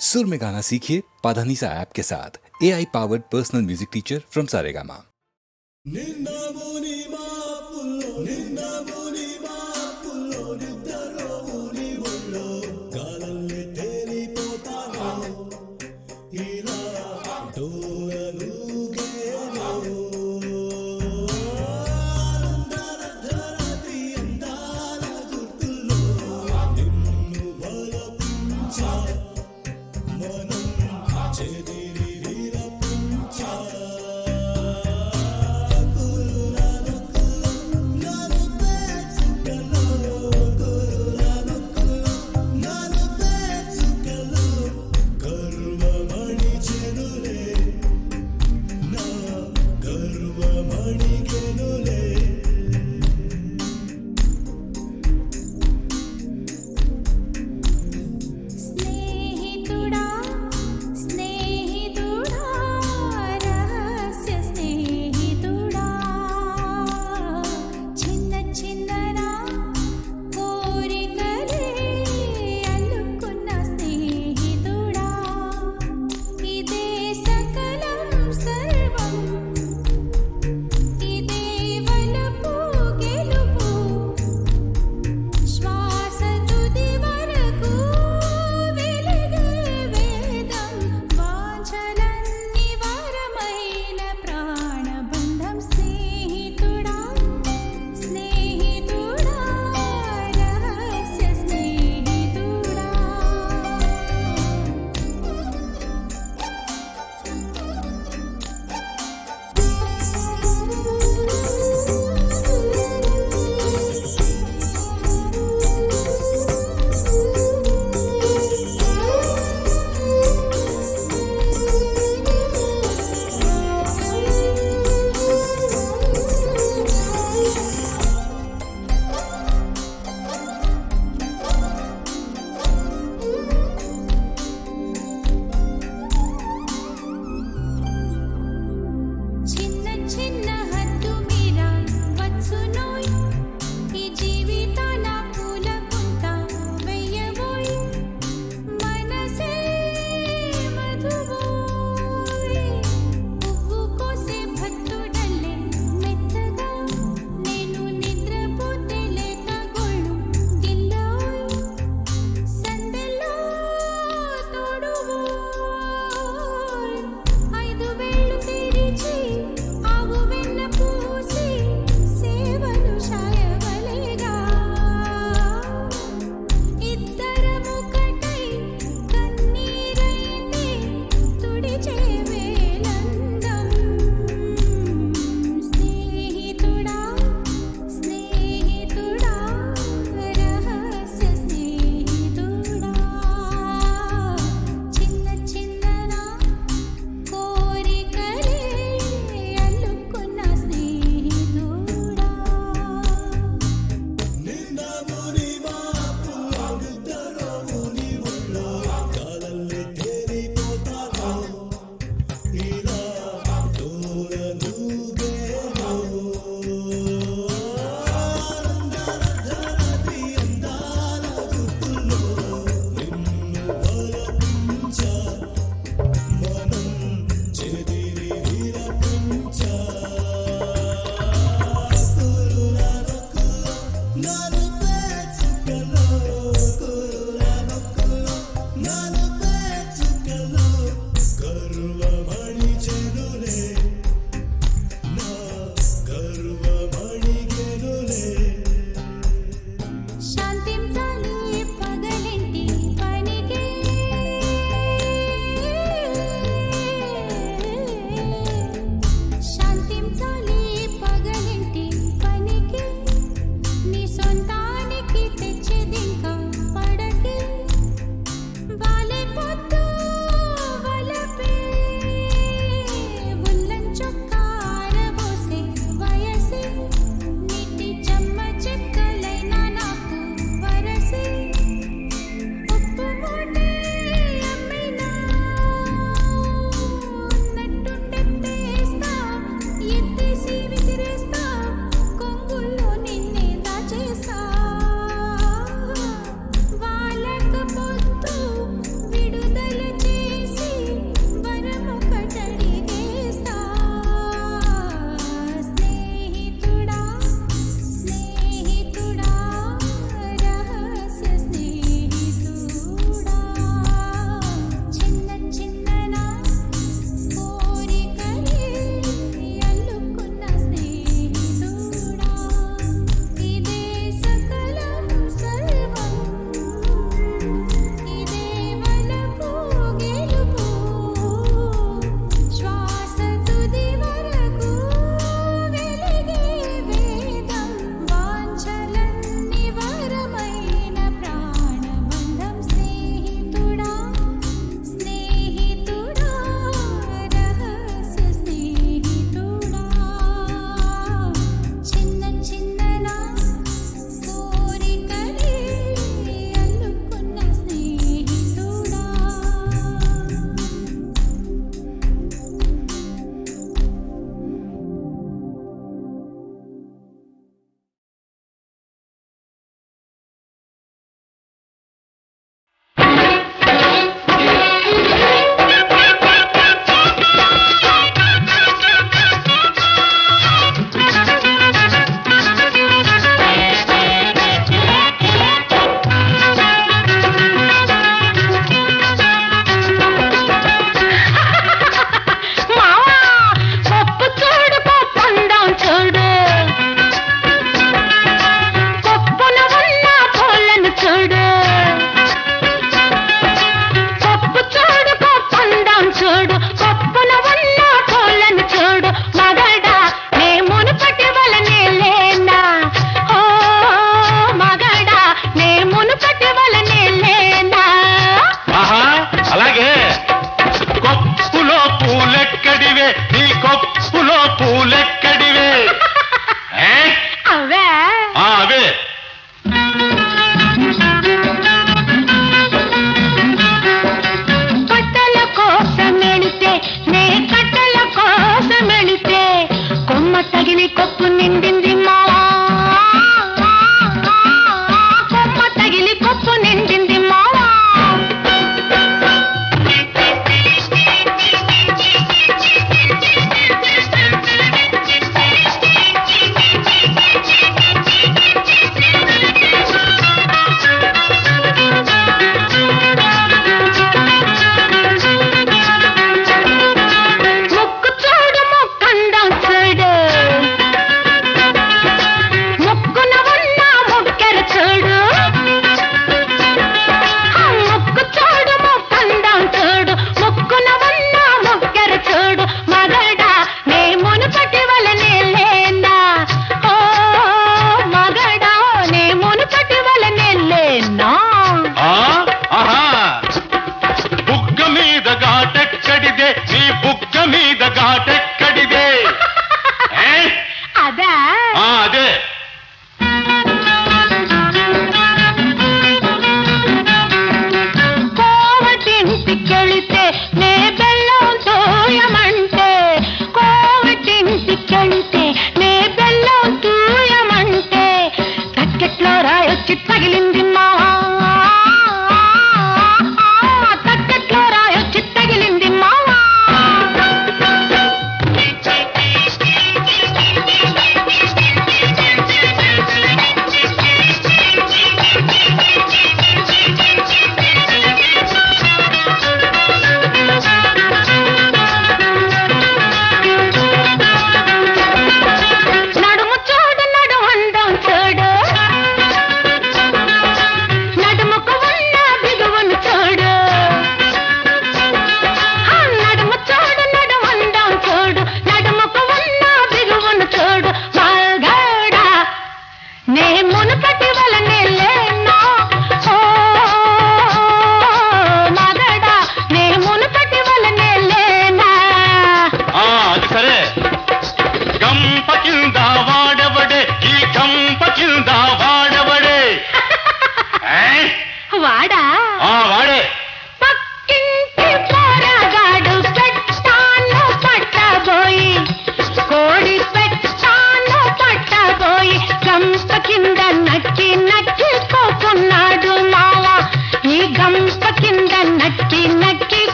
सुर में गाना सीखिए पाधानीसा ऐप के साथ AI powered personal music teacher from Saregama.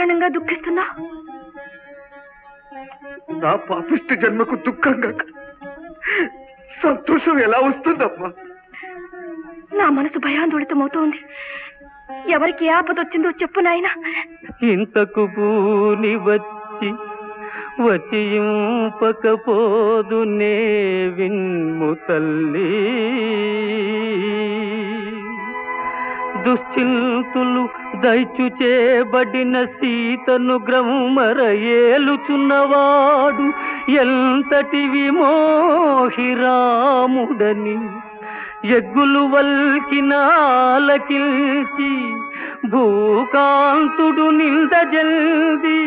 కారణంగా దుఃఖిస్తున్నా? నా పాపిష్టి జన్మకు దుఃఖంగా సంతోషం ఎలా వస్తుందమ్మా? నా మనసు భయాందోళితమవుతోంది. ఎవరికి ఆపదొచ్చిందో చెప్పు నాయనా. ఇంతకు పూని వచ్చి వచింపకపోదు నే విన్ము తల్లి. దుశ్చింతులు దైచు చేబడిన సీతను గ్రమర ఏలుచున్నవాడు ఎంతటి విమోహిరాముడని ఎగ్గులు వల్కిన ఆలకిల్చి భూకాంతుడు నిల్దజల్ది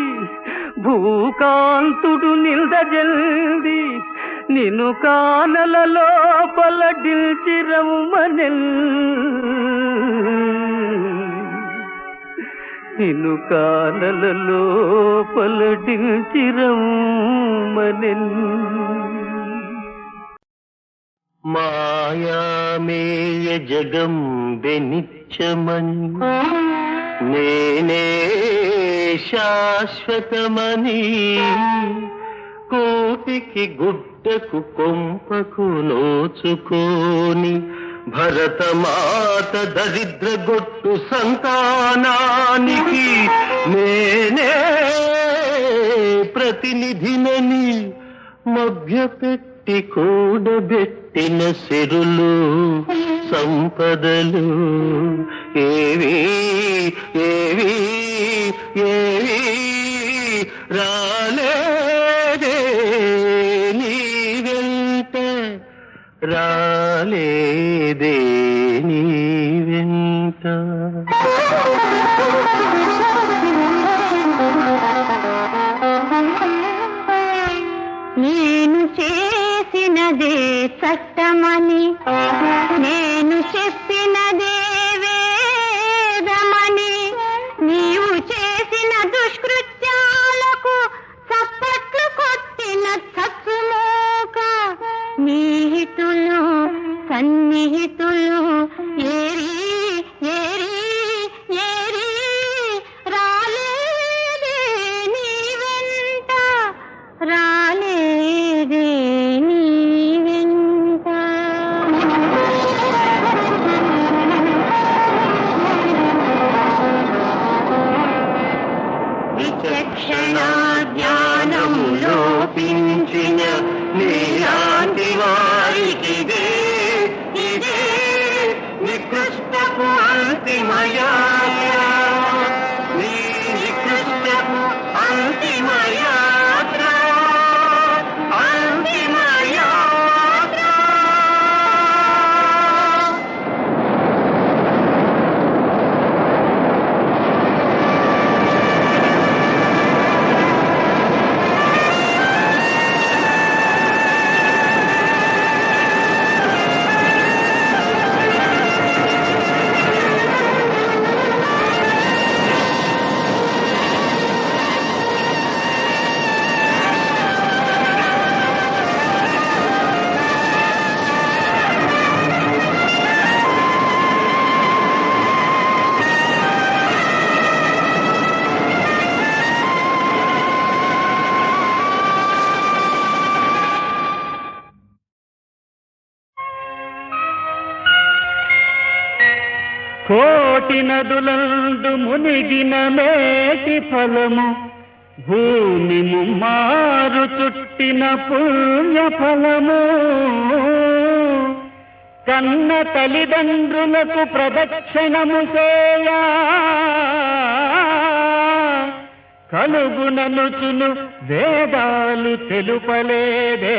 నిన్ను కానల లోపల డిల్చి రమ్మనెల్. నిన్ను కానల లోపల డిల్చి రమ్మనెల్. మాయామేయ జగం బెనిచ్చమని నేనే శాశ్వతమని కోటికి గుడ్డకు కొంపకు నోచుకోని భరతమాత దరిద్ర గొట్టు సంతానానికి నేనే ప్రతినిధినని మభ్యపెట్టి కూడబెట్టిన సిరులు సంపదలు ఏవి ఏవి ఏవి రాలేదే నీ వెంట, రాలేదే నీ వెంట. నేను చేసినదే చట్టమని, నేను చెప్పినదే వేదమని, నీవు చేసిన దుష్కృత్యాలకు చప్పట్లు కొట్టిన చచ్చుమోక నీహితులు సన్నిహితులు ఏరి ఏరి ఏరి రాలేదే నీ వెంట, రాలేదే నీ వెంట. విచక్షణ జ్ఞానం లోపించిన నీలాంటి వారికి ఇదే నికృష్టపు అంతిమయాత్ర, నీ నికృష్టపు అంతిమయాత్ర, అంతిమయాత్ర. కోటి నదులందు మునిగిన మేటి ఫలము, భూమి ముమ్మారు చుట్టిన పుణ్య ఫలము, కన్న తల్లిదండ్రులకు ప్రదక్షిణము చేయా కలుగుననుచును వేదాలు తెలుపలేదే.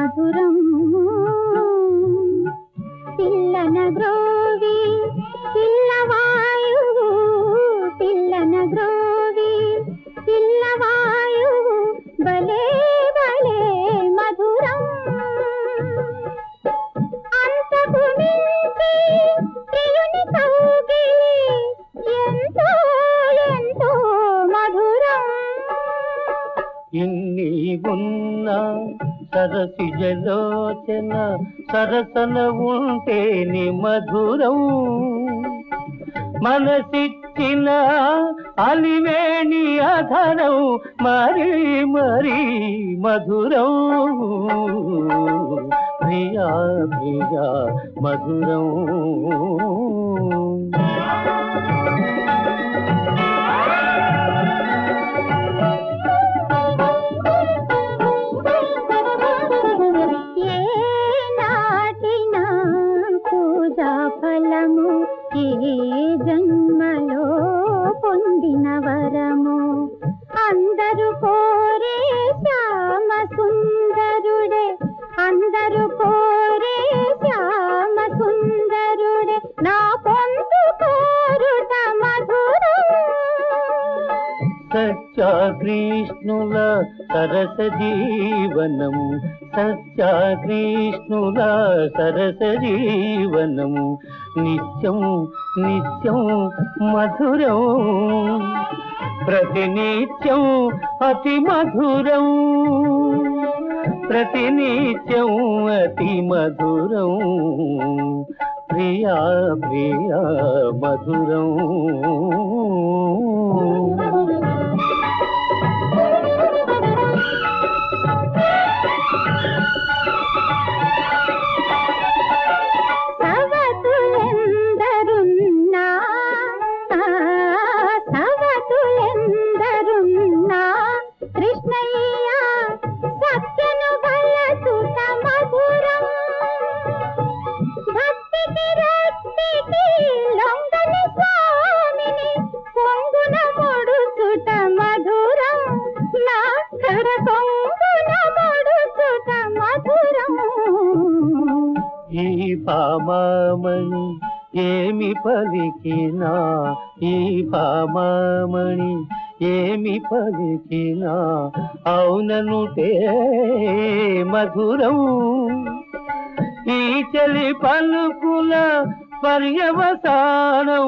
మధురం పిల్లన గ్రోవి పిల్లవాయువు పిల్లన గ్రోవి పిల్లవాయువు భలే భలే మధురం అంతకు మించి ప్రియుని కౌగిలి ఎంతో ఎంతో మధురం ఇన్ని ఉన్న సరసిజలోచన సరసన ఉంటేని మధురం మనసిచ్చిన అలివేణి అధరం మరీ మరీ మధురం ప్రియా ప్రియా మధురం ఏ నాటినా పూజా ఫలము ఏ జన్మలో పొందిన వరము అందరూ కోరే శ్యామ సుందరుడే అందరూ కోరే శ్యామ సుందరుడే నా పొందు కోరుట మధురం సత్యాకృష్ణుల సరస జీవనం సత్యాకృష్ణుల సరస జీవనం నిత్యం నిత్యం మధురం ప్రతినిత్యం అతి మధురం ప్రతినిత్యం అతి మధురం ప్రియా ప్రియా మధురం సవతులెందరున్నా సవతులెందరున్నా కృష్ణయ్య సత్యను బలసుత మధురం భక్తికి రక్తికి లొంగని స్వామిని పొంగున మొడుచుట మధురం నా కడ పొంగున మొడుచుట మధురం ఈ పామామణి ఏమి పలికినా ఈ పామామణి ఏమి పలికినా అవుననుటే మధురం ఈ చలి పలుకుల పర్యవసానం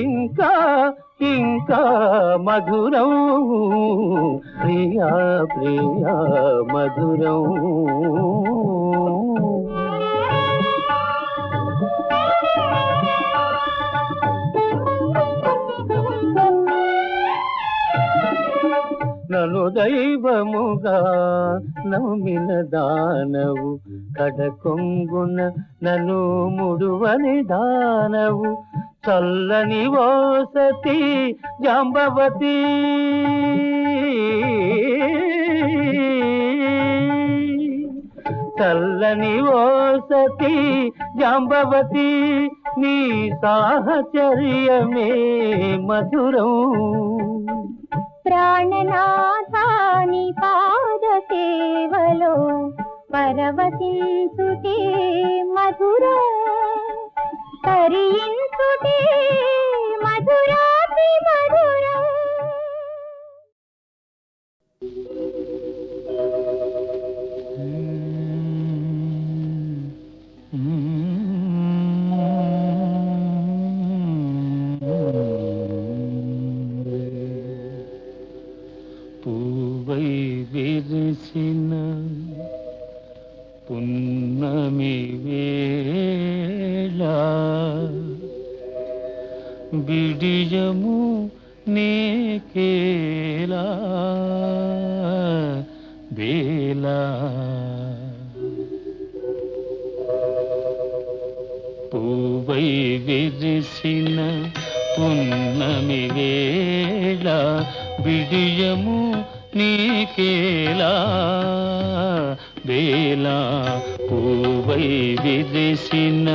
ఇంకా ఇంకా మధురం ప్రియా ప్రియా మధురం నన్ను దైవముగా నమ్మిన దానవు కడకొంగున నన్ను ముడువని దానవు చల్లని ఓసతి జాంబవతి చల్లని ఓసతి జాంబవతి నీ సాహచర్యమే మధురం ప్రాణనాథాని పాద సేవలో పరవశించుటే మధురం తరించుటే మధురాతి మధురం పూవై విరిసిన పున్నమి వేళ బిడియము నీకేలా వేళ పూవై విరిసిన పున్నమి వేళ బిడియము నీకేలా వేళ పూవై విరిసిన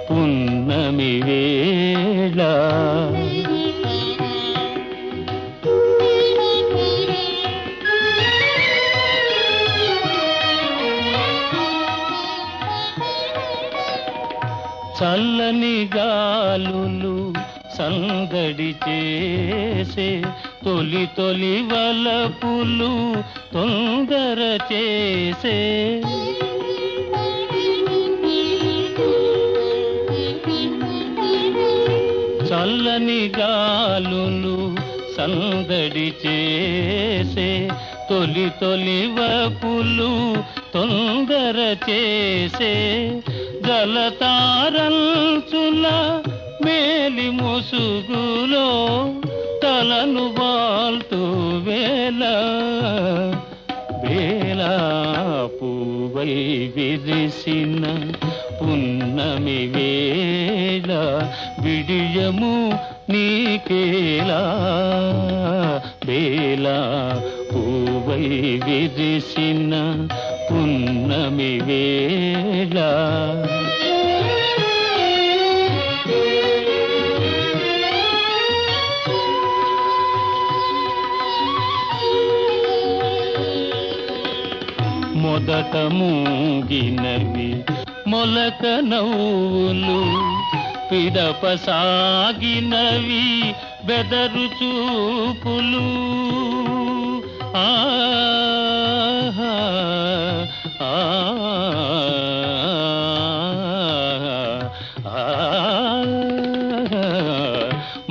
పున్నమి వేళ చల్లని గాలులు సందడి చేసే తొలి తొలి వలపులు తొందర చేసే చల్లని గాలులు సందడి చేసే తొలి తొలి వపులు తొందర చేసే జలతారంచుల మేలి ముసుగులో తలను వాల్తూ వేళ వేళ పూవై విరిసిన పున్నమి వేళ విడియము నీకేలా వేళ పూవై విరిసిన పున్నమి వేళ మొదట మూగినవి మొలక నవ్వులు పిదప సాగినవి బెదరు చూపులు ఆహా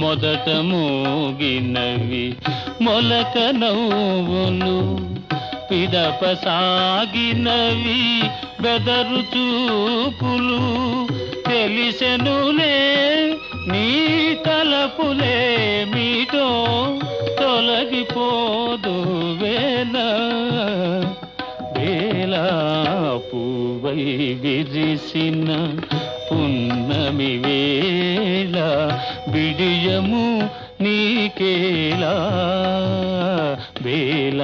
మొదట మూగినవి మొలక నవ్వులు పిదప సాగినవి బెదరు చూపులు తెలిసెనులే నీ తలపులే మీతో తొలగిపోదు వేళ వేళ పూవై విరిసిన పున్నమి వేళ బిడియము నీకేలా వేళ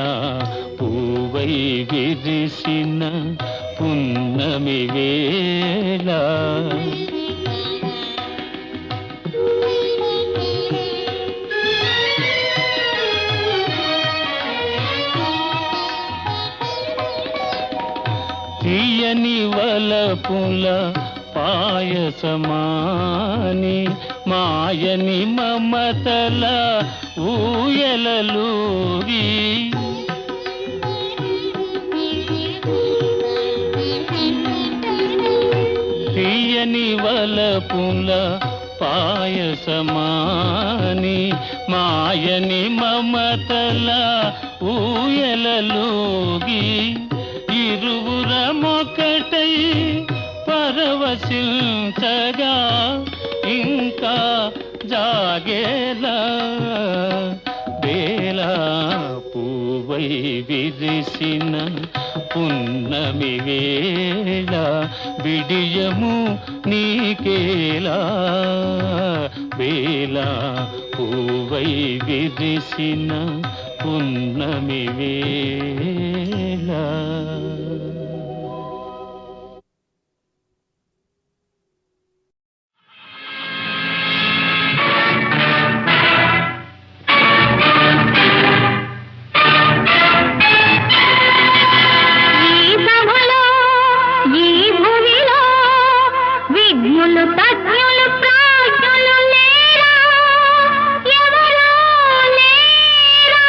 పూవై విరిసిన పున్నమి వేళ తీయని వలపుల పాయసమాని మాయని మమతల ఊయలలూగి తీయని వలపుల పాయసమాని మాయని మమతల ఊయలలూగి ఇరువురమొకటై పరవశించగా ఇంకా జాగేలా వేళ పూవై విరిసిన పున్నమి వేళ బిడియము నీకేలా వేళ పూవై విరిసిన పున్నమి వేళ ఎవరో లేరా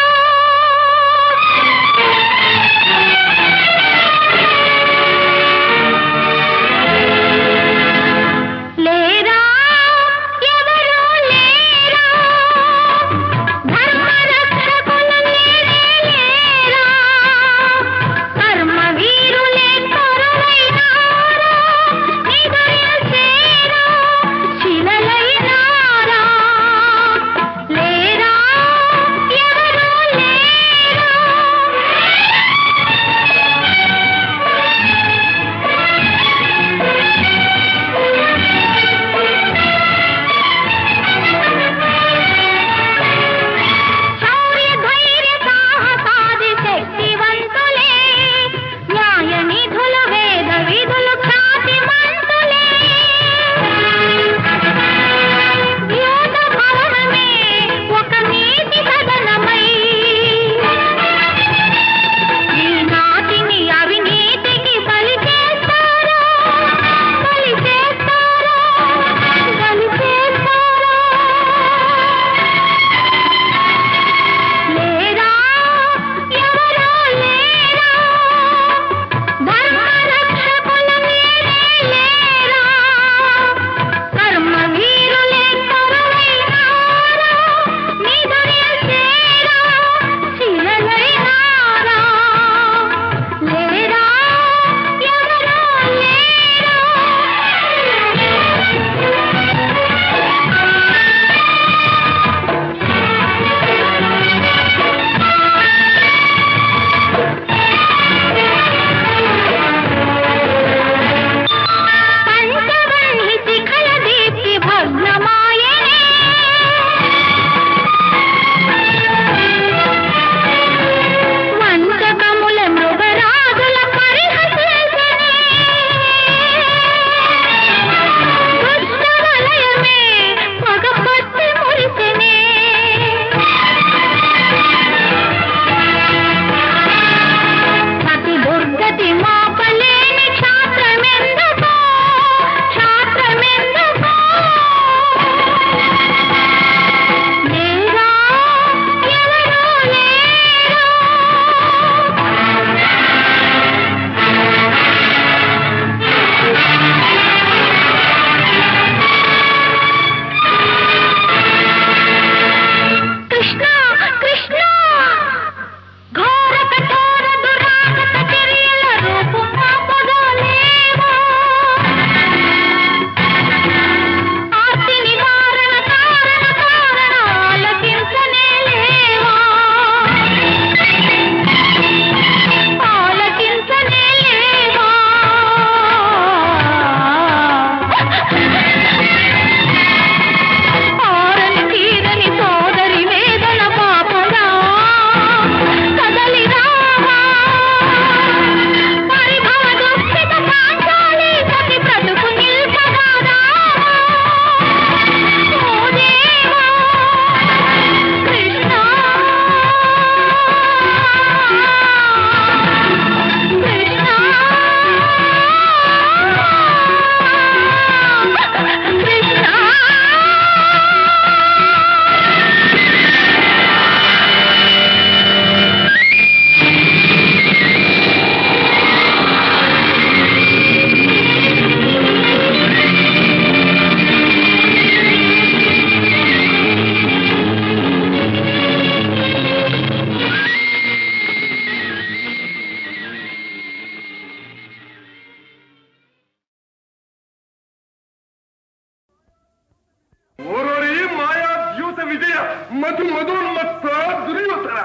మధోన్మత్త దుర్యోధన,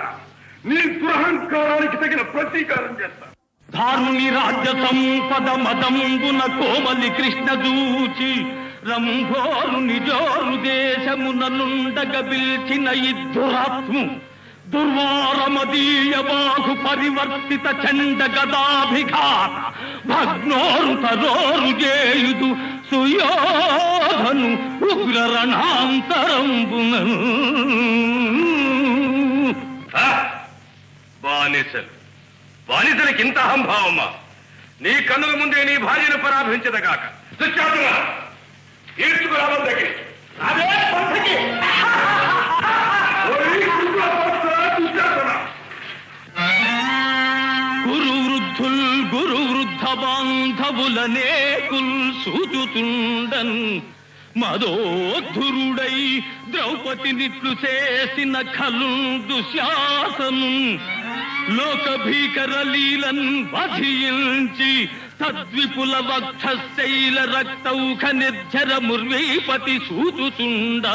నీ దురహంకారానికి తగిన ప్రతీకారం చేస్తా. ధారుని రాజ్య సంపద మదంబున కోమలి కృష్ణ దూచి రంభోరు నిజోరు దేశమున నుండగ పిల్చిన ఇద్దురాత్ము దుర్వారమదీయ బాహు పరివర్తిత చండ గదాభిఘాత భగ్నోరు తరోరు చేయుదు సుయోధను ఉగ్ర రణాంతరంబునను. బానిసలకి ఇంత అహంభావమా? నీ కన్నుల ముందే నీ భార్యను పరాభించదగాక. దుశ్శాసన, ఈడ్చుకురావడం దగ్గర అదే పంథకి. గురు వృద్ధ బాంధవులనేకుల్ సూచుతుండన్ మదోద్ధురుడై ద్రౌపదినిట్లు చేసిన ఖలు దుశ్శాసను లోక భీకర లీలన్ వధించి తద్విపుల వక్షశైల రక్తౌఖ నిర్జర ముర్వీపతి సూచుచుండ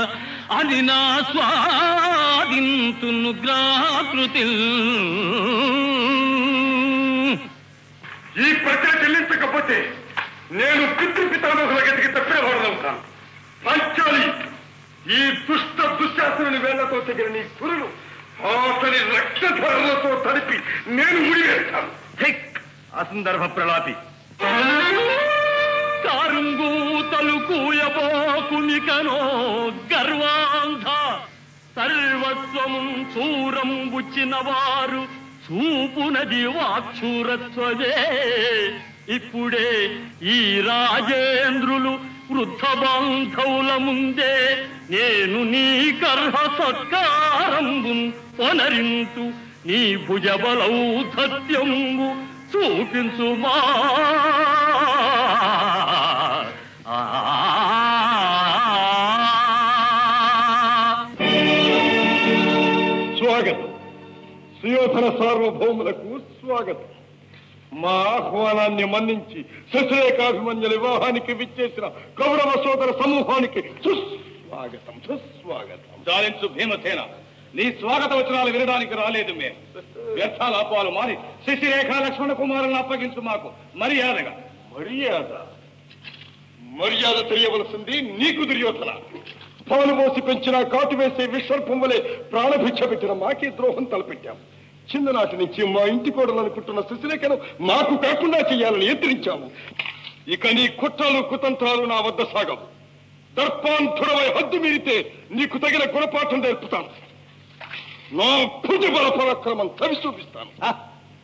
అని నా స్వాదింతును గ్రాకృతి. ఈ ప్రజ చెల్లించకపోతే నేను పితృపితామహుల గతికి తప్పినవాడనవుతాను. పంచాలి, ఈ దుష్ట దుశ్శాసనుని వేళ్లతో తెగిన నీ కురులు అతని రక్తధారలతో తడిపి నేను ముడివేస్తాను. అసందర్భ ప్రలాపి. కారుంగూతలు కూయబోకునికనో గర్వాంధ సర్వస్వము చూరం బుచ్చిన వారు చూపునది వాక్షూరత్వమే. ఇప్పుడే ఈ రాజేంద్రులు వృద్ధ బాంధవుల ముందే నేను నీ కర్హ సత్కారంబు పొనరింతు నీ భుజబలౌధత్యంబు చూపించుమా. స్వాగతం. సుయోధన సార్వభౌములకు స్వాగతం. మా ఆహ్వానాన్ని మన్నించి శశిరేఖాభిమన్యుల వివాహానికి విచ్చేసిన కౌరవ సోదర సమూహానికి సుస్వాగతం, సుస్వాగతం. చాలించు భీమసేన, నీ స్వాగత వచనాలు వినడానికి రాలేదు మేము. వ్యర్థాల అపాలు మారి శశిరేఖ లక్ష్మణ కుమారులను అప్పగించు మాకు మర్యాదగా. మర్యాద తెలియవలసింది నీకు దుర్యోధన. పాలు మోసి పెంచిన కాటు వేసే విశ్వర్పం వలె ప్రాణభిక్ష పెట్టిన మాకే ద్రోహం తలపెట్టాం. చిన్ననాటి నుంచి మా ఇంటి కోడలనుకుంటున్న శశిరేఖను మాకు కాకుండా చెయ్యాలని ఎత్తిరించాము. ఇక నీ కుట్రలు కుతంత్రాలు నా వద్ద సాగవు. దర్పాంధుడవై హద్దు మీరితే నీకు తగిన గుణపాఠం నేర్పుతాను. నా భుజబల పరాక్రమం తవి చూపిస్తాను.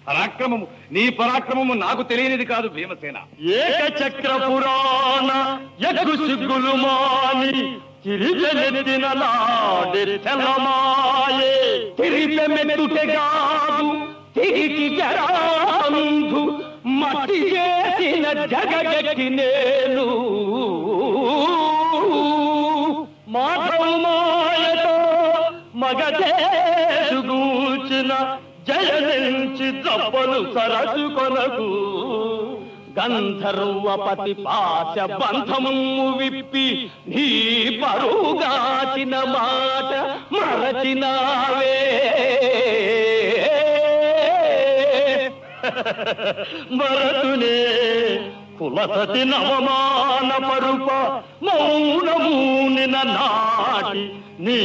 పరాక్రమము, నీ పరాక్రమము నాకు తెలియనిది కాదు భీమసేన. ఏకచక్ర పురాణ యగ్గు సిగ్గులు మాని తిరిగెత్తిన నాడెత్తలమాయే తిరిగెమెత్తుటెగాదు తిరిగి జరాంధు మట్టి చేసిన జగగెక్కి నేను మాధవ మాయతో మగదేశుగూచిన జయనించి దప్పలు సరచుకొనకు గంధర్వపతి పాశ బంధము విప్పి నీ పరుగాచిన మాట మరచినావే. మరతునే కులసతి నవమాన పరుప మౌనమూనిన నాటి నీ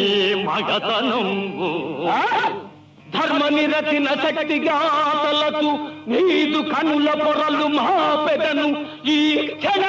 మగతనంబు ధర్మ నిరతిన శక్తి గాతలకు నీదు కనుల పొరలు మా పెదను ఈ క్షణ